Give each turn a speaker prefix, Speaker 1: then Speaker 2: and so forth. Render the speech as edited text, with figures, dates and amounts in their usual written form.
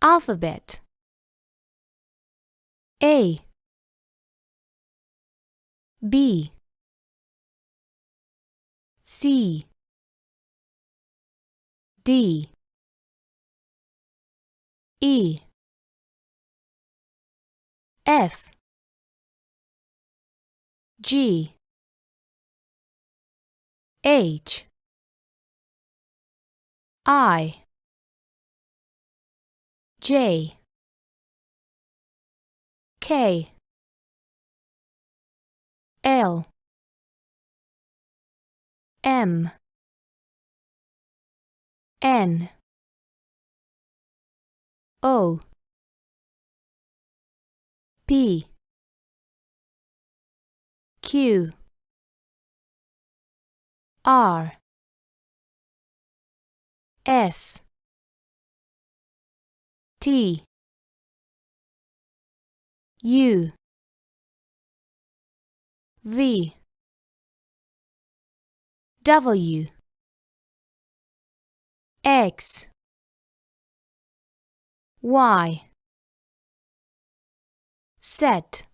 Speaker 1: alphabet. A, B, C, D, E, F, G, H, I, J, K, L, M, N, O, P, Q, R, S, T, U, V, W, X, Y, Z.